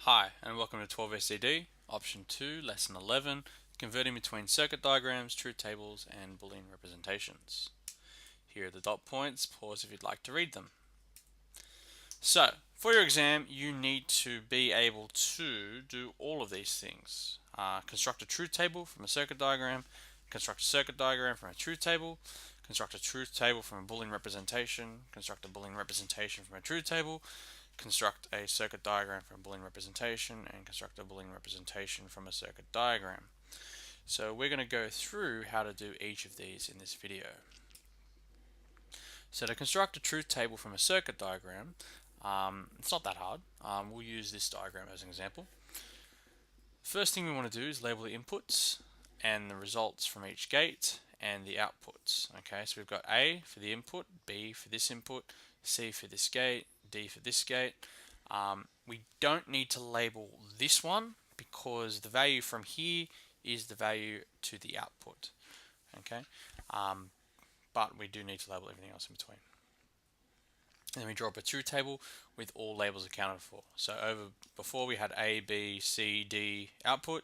Hi, and welcome to 12 SDD, Option 2, Lesson 11, Converting between circuit diagrams, truth tables, and Boolean representations. Here are the dot points. Pause if you'd like to read them. So, for your exam, you need to be able to do all of these things. Construct a truth table from a circuit diagram, construct a circuit diagram from a truth table, construct a truth table from a Boolean representation, construct a Boolean representation from a truth table, construct a circuit diagram from a Boolean representation, and construct a Boolean representation from a circuit diagram. So we're going to go through how to do each of these in this video. So to construct a truth table from a circuit diagram, it's not that hard. We'll use this diagram as an example. First thing we want to do is label the inputs and the results from each gate and the outputs. Okay, so we've got A for the input, B for this input, C for this gate, D for this gate. We don't need to label this one because the value from here is the value to the output. Okay, but we do need to label everything else in between. And then we draw up a truth table with all labels accounted for. So before we had A, B, C, D output,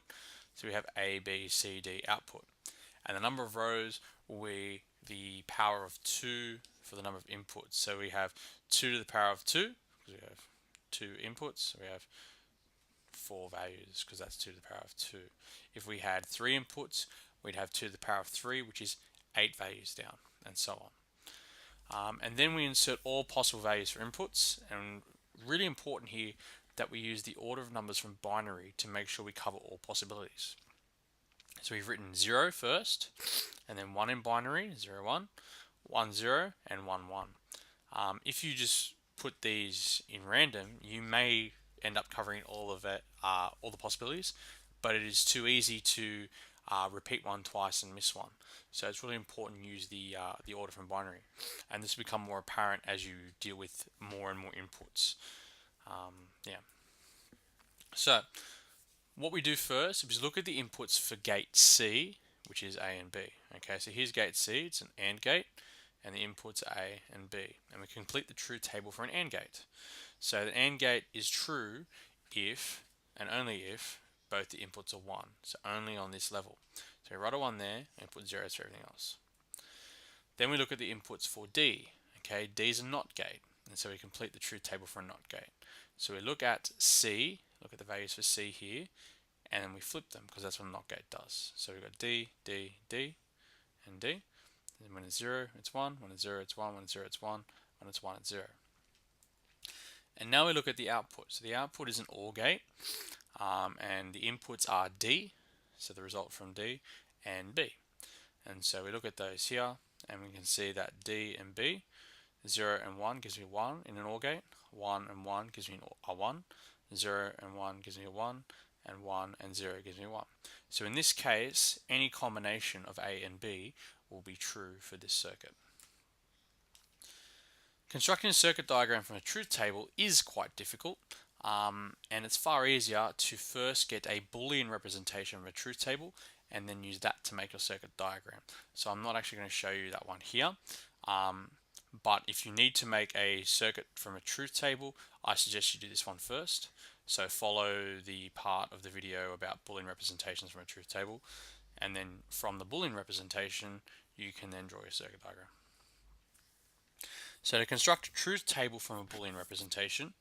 so we have A, B, C, D output. And the number of rows will be the power of 2 for the number of inputs. So we have 2 to the power of 2, because we have 2 inputs, so we have 4 values, because that's 2 to the power of 2. If we had 3 inputs, we'd have 2 to the power of 3, which is 8 values down, and so on. And then we insert all possible values for inputs, and really important here that we use the order of numbers from binary to make sure we cover all possibilities. So we've written 0 first, and then 1 in binary, 0, 1, 1, 0, and 1, 1. If you just put these in random, you may end up covering all of it, all the possibilities, but it is too easy to repeat one twice and miss one. So it's really important to use the order from binary, and this will become more apparent as you deal with more and more inputs. So what we do first is look at the inputs for gate C, which is A and B. Okay, so here's gate C, it's an AND gate, and the inputs are A and B. And we complete the truth table for an AND gate. So the AND gate is true if, and only if, both the inputs are 1. So only on this level. So we write a 1 there and put 0s for everything else. Then we look at the inputs for D. Okay, D is a NOT gate, and so we complete the truth table for a NOT gate. So we look at C, look at the values for C here, and then we flip them because that's what a NOT gate does. So we've got D, D, D, and D. And when it's 0, it's 1. When it's 0, it's 1. When it's 0, it's 1. When it's 1, it's 0. And now we look at the output. So the output is an OR gate, and the inputs are D, so the result from D, and B. And so we look at those here, and we can see that D and B, 0 and 1 gives me 1 in an OR gate, 1 and 1 gives me a 1, 0 and 1 gives me a 1, and 1 and 0 gives me 1. So in this case, any combination of A and B will be true for this circuit. Constructing a circuit diagram from a truth table is quite difficult, and it's far easier to first get a Boolean representation of a truth table and then use that to make your circuit diagram. So I'm not actually going to show you that one here, but if you need to make a circuit from a truth table, I suggest you do this one first. So follow the part of the video about Boolean representations from a truth table, and then from the Boolean representation you can then draw your circuit diagram. So to construct a truth table from a Boolean representation,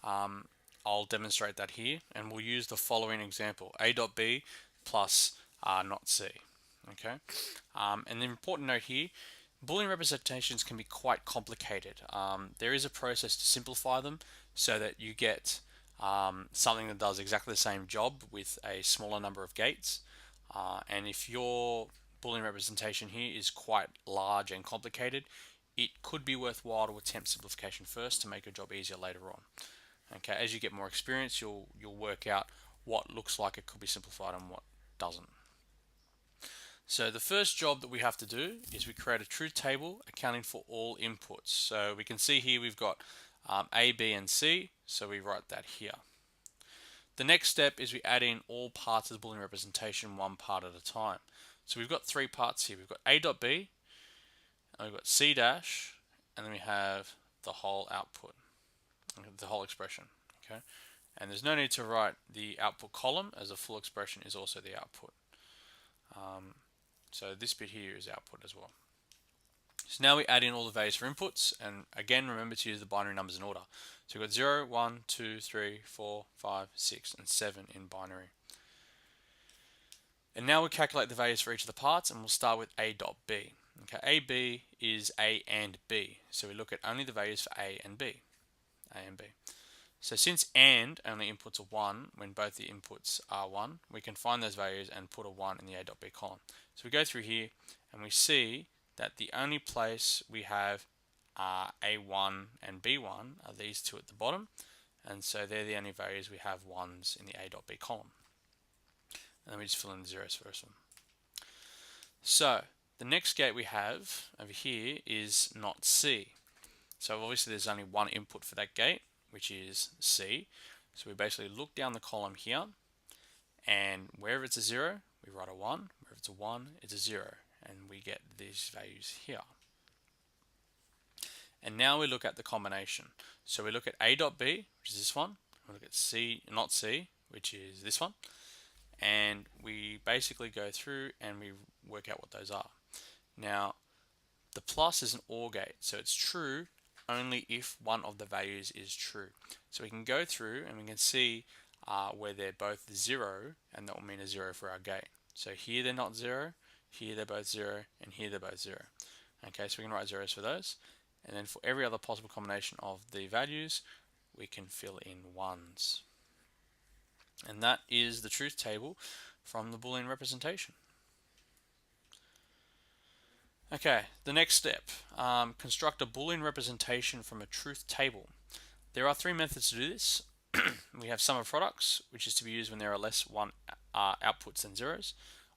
I'll demonstrate that here, and we'll use the following example: A dot B plus not C. Okay, and the important note here, Boolean representations can be quite complicated. There is a process to simplify them so that you get something that does exactly the same job with a smaller number of gates. And if your Boolean representation here is quite large and complicated, it could be worthwhile to attempt simplification first to make your job easier later on. Okay, as you get more experience, you'll work out what looks like it could be simplified and what doesn't. So the first job that we have to do is we create a truth table accounting for all inputs. So we can see here we've got A, B, and C, so we write that here. The next step is we add in all parts of the Boolean representation one part at a time. So we've got 3 parts here. We've got A dot B, and we've got C dash, and then we have the whole output, the whole expression. Okay, And there's no need to write the output column, as a full expression is also the output. So this bit here is output as well. So now we add in all the values for inputs, and again remember to use the binary numbers in order. So we've got 0, 1, 2, 3, 4, 5, 6, and 7 in binary. And now we calculate the values for each of the parts, and we'll start with A dot B. Okay, AB is A and B, so we look at only the values for A and B. A and B. So since AND only inputs a 1 when both the inputs are 1, we can find those values and put a 1 in the A dot B column. So we go through here and we see that the only place we have A1 and B1 are these two at the bottom, and so they're the only values we have 1s in the A dot B column. And then we just fill in the zeros for this one. So the next gate we have over here is not C. So obviously there's only one input for that gate, which is C. So we basically look down the column here, and wherever it's a 0, we write a 1. Wherever it's a 1, it's a 0, and we get these values here. And now we look at the combination. So we look at A dot B, which is this one. We look at C, not C, which is this one. And we basically go through and we work out what those are. Now, the plus is an OR gate, so it's true only if one of the values is true. So we can go through and we can see where they're both 0, and that will mean a 0 for our gate. So here they're not 0, here they're both 0, and here they're both 0. Okay, so we can write zeros for those. And then for every other possible combination of the values, we can fill in 1s. And that is the truth table from the Boolean representation. Okay, the next step, construct a Boolean representation from a truth table. There are 3 methods to do this. We have sum of products, which is to be used when there are less outputs than zeros.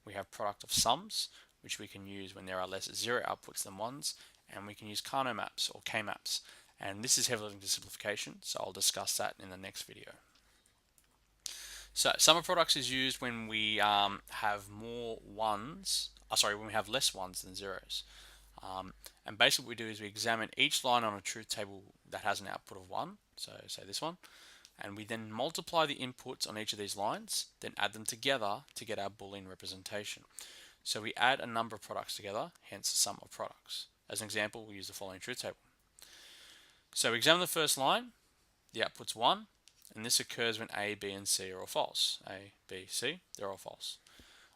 We have product of sums, which we can use when there are less 0 outputs than 1s. And we can use Carnot maps or K-maps. And this is heavily linked to simplification, so I'll discuss that in the next video. So sum of products is used when we have more ones, when we have less ones than zeros. And basically what we do is we examine each line on a truth table that has an output of 1, so say this one, and we then multiply the inputs on each of these lines, then add them together to get our Boolean representation. So we add a number of products together, hence the sum of products. As an example, we use the following truth table. So we examine the first line, the output's 1, and this occurs when A, B, and C are all false. A, B, C, they're all false.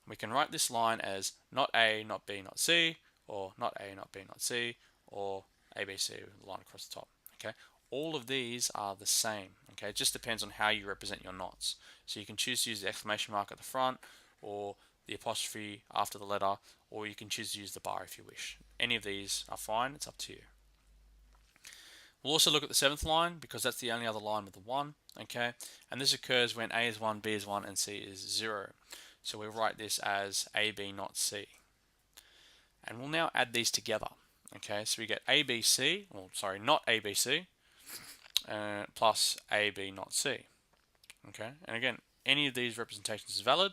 We can write this line as not A, not B, not C, or not A, not B, not C, or A, B, C, with a line across the top. Okay, all of these are the same. Okay, it just depends on how you represent your nots. So you can choose to use the exclamation mark at the front, or the apostrophe after the letter, or you can choose to use the bar if you wish. Any of these are fine, it's up to you. We'll also look at the 7th line because that's the only other line with the 1, okay? And this occurs when A is 1, B is 1, and C is 0. So we'll write this as A, B, not C. And we'll now add these together, okay? So we get A, B, C, not A, B, C, plus A, B, not C, okay? And again, any of these representations is valid.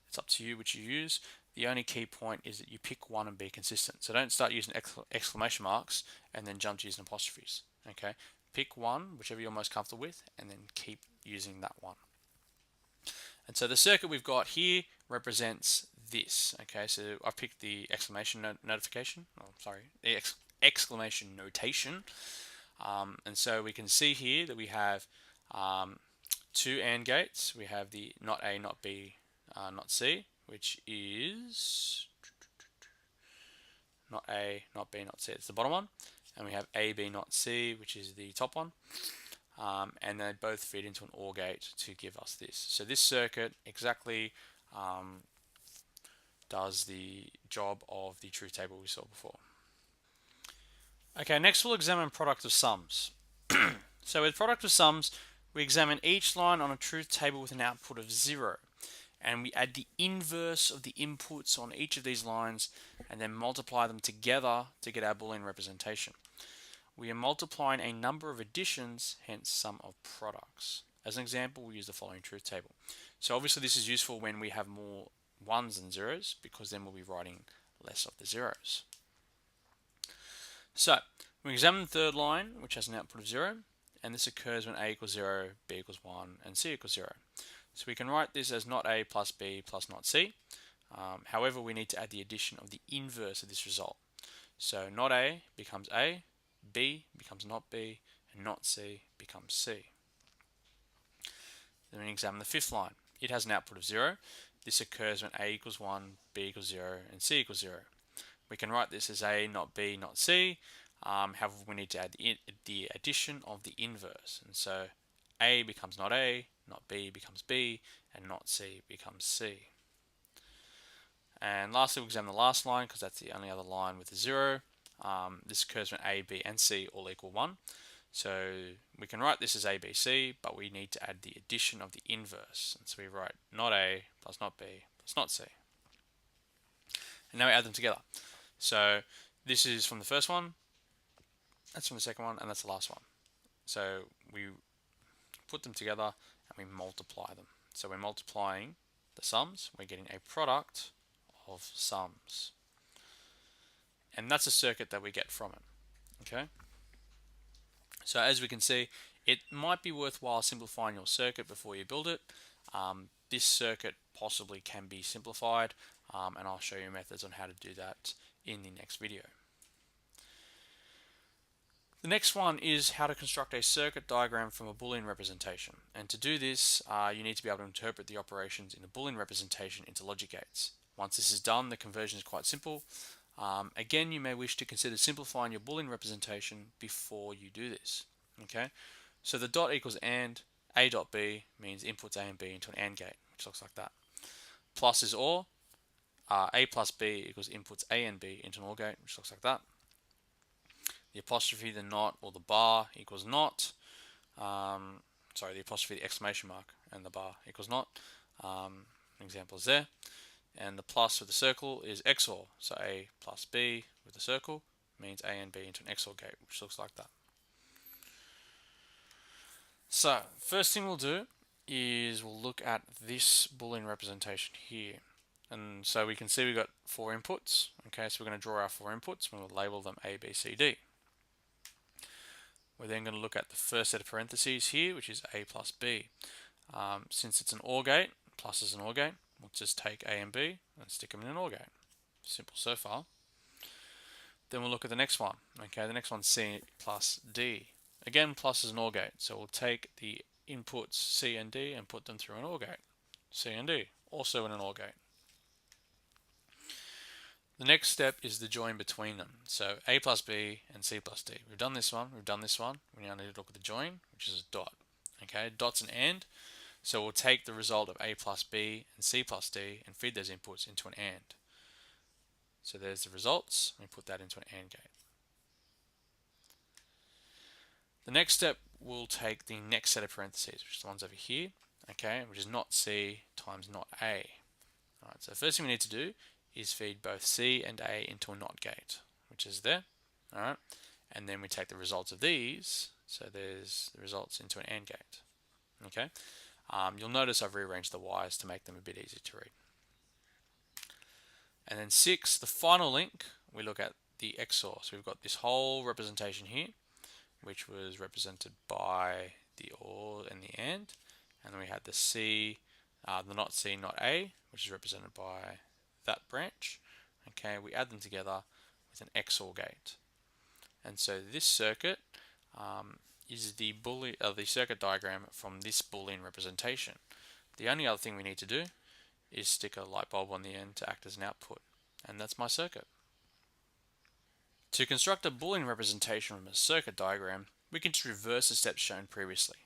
It's up to you which you use. The only key point is that you pick one and be consistent. So don't start using exclamation marks and then jump to using apostrophes. Okay, pick one, whichever you're most comfortable with, and then keep using that one. And so the circuit we've got here represents this. Okay, so I've picked the exclamation notification. The exclamation notation. And so we can see here that we have 2 AND gates. We have the not A, not B, not C, which is not A, not B, not C. It's the bottom one. And we have A, B, not C, which is the top one. And they both feed into an OR gate to give us this. So this circuit exactly does the job of the truth table we saw before. Okay, next we'll examine product of sums. So with product of sums, we examine each line on a truth table with an output of 0. And we add the inverse of the inputs on each of these lines and then multiply them together to get our Boolean representation. We are multiplying a number of additions, hence sum of products. As an example, we use the following truth table. So obviously this is useful when we have more 1s than 0s, because then we'll be writing less of the zeros. So we examine the third line, which has an output of 0, and this occurs when a equals 0, b equals 1, and c equals 0. So we can write this as not a plus b plus not c. However, we need to add the addition of the inverse of this result. So not a becomes a, b becomes not b, and not c becomes c. Then we examine the fifth line. It has an output of 0. This occurs when a equals 1, b equals 0, and c equals 0. We can write this as a, not b, not c. However, we need to add the addition of the inverse. And so a becomes not a, not b becomes b, and not c becomes c. And lastly, we'll examine the last line because that's the only other line with a 0. This occurs when a, b, and c all equal 1. So we can write this as a, b, c, but we need to add the addition of the inverse. And so we write not a plus not b plus not c. And now we add them together. So this is from the first one, that's from the second one, and that's the last one. So we put them together and we multiply them. So we're multiplying the sums, we're getting a product of sums. And that's a circuit that we get from it. Okay. So as we can see, it might be worthwhile simplifying your circuit before you build it. This circuit possibly can be simplified, and I'll show you methods on how to do that in the next video. The next one is how to construct a circuit diagram from a Boolean representation. And to do this, you need to be able to interpret the operations in a Boolean representation into logic gates. Once this is done, the conversion is quite simple. Again, you may wish to consider simplifying your Boolean representation before you do this. Okay, so the dot equals AND, A dot B means inputs A and B into an AND gate, which looks like that. Plus is OR, A plus B equals inputs A and B into an OR gate, which looks like that. The apostrophe, the not, or the bar equals not. The apostrophe, the exclamation mark, and the bar equals not. An example is there. And the plus with the circle is XOR. So A plus B with the circle means A and B into an XOR gate, which looks like that. So first thing we'll do is we'll look at this Boolean representation here. And so we can see we've got 4 inputs. Okay, so we're going to draw our 4 inputs and we'll label them A, B, C, D. We're then going to look at the first set of parentheses here, which is A plus B. Since it's an OR gate, plus is an OR gate, we'll just take A and B and stick them in an OR gate. Simple so far. Then we'll look at the next one. Okay, the next one's C plus D. Again, plus is an OR gate, so we'll take the inputs C and D and put them through an OR gate. C and D, also in an OR gate. The next step is the join between them. So A plus B and C plus D. We've done this one, we've done this one. We now need to look at the join, which is a dot. Okay, dot's an AND. So we'll take the result of A plus B and C plus D and feed those inputs into an AND. So there's the results. We put that into an AND gate. The next step, we'll take the next set of parentheses, which is the ones over here, okay, which is not C times not A. Alright, so the first thing we need to do is feed both C and A into a NOT gate, which is there. Alright, and then we take the results of these, so there's the results into an AND gate. Okay, you'll notice I've rearranged the Y's to make them a bit easier to read. And then 6, the final link, we look at the XOR. So we've got this whole representation here, which was represented by the OR and the AND. And then we had the C, the not C, not A, which is represented by that branch. Okay, we add them together with an XOR gate. And so this circuit is the circuit diagram from this Boolean representation. The only other thing we need to do is stick a light bulb on the end to act as an output. And that's my circuit. To construct a Boolean representation from a circuit diagram, we can just reverse the steps shown previously.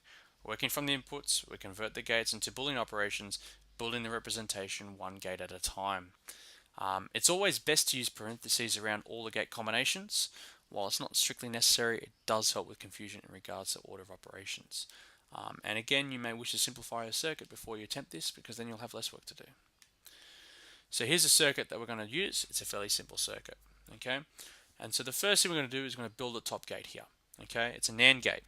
Working from the inputs, we convert the gates into Boolean operations, building the representation one gate at a time. It's always best to use parentheses around all the gate combinations. While it's not strictly necessary, it does help with confusion in regards to order of operations. And again, you may wish to simplify your circuit before you attempt this, because then you'll have less work to do. So here's a circuit that we're going to use. It's a fairly simple circuit. Okay, and so the first thing we're going to do is we're going to build a top gate here. Okay, it's a NAND gate.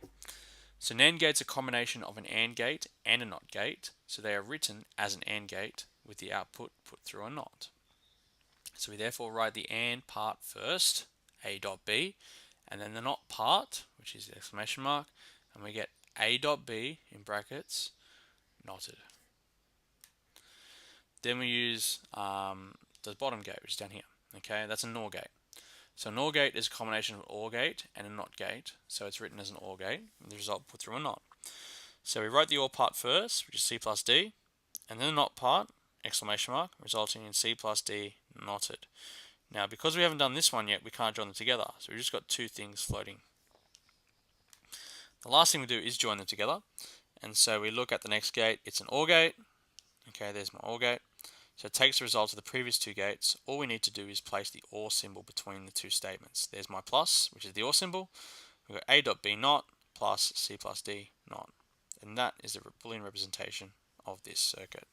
So NAND gate's a combination of an AND gate and a NOT gate. So they are written as an AND gate with the output put through a NOT. So we therefore write the AND part first, A dot B, and then the NOT part, which is the exclamation mark, and we get A dot B in brackets knotted. Then we use the bottom gate, which is down here. Okay, that's a NOR gate. So a NOR gate is a combination of an OR gate and a NOT gate. So it's written as an OR gate, and the result put through a NOT. So we wrote the OR part first, which is C plus D, and then the NOT part, exclamation mark, resulting in C plus D knotted. Now, because we haven't done this one yet, we can't join them together. So we've just got two things floating. The last thing we do is join them together. And so we look at the next gate. It's an OR gate. Okay, there's my OR gate. So it takes the result of the previous two gates. All we need to do is place the OR symbol between the two statements. There's my plus, which is the OR symbol. We've got A dot B not plus C plus D not. And that is the Boolean representation of this circuit.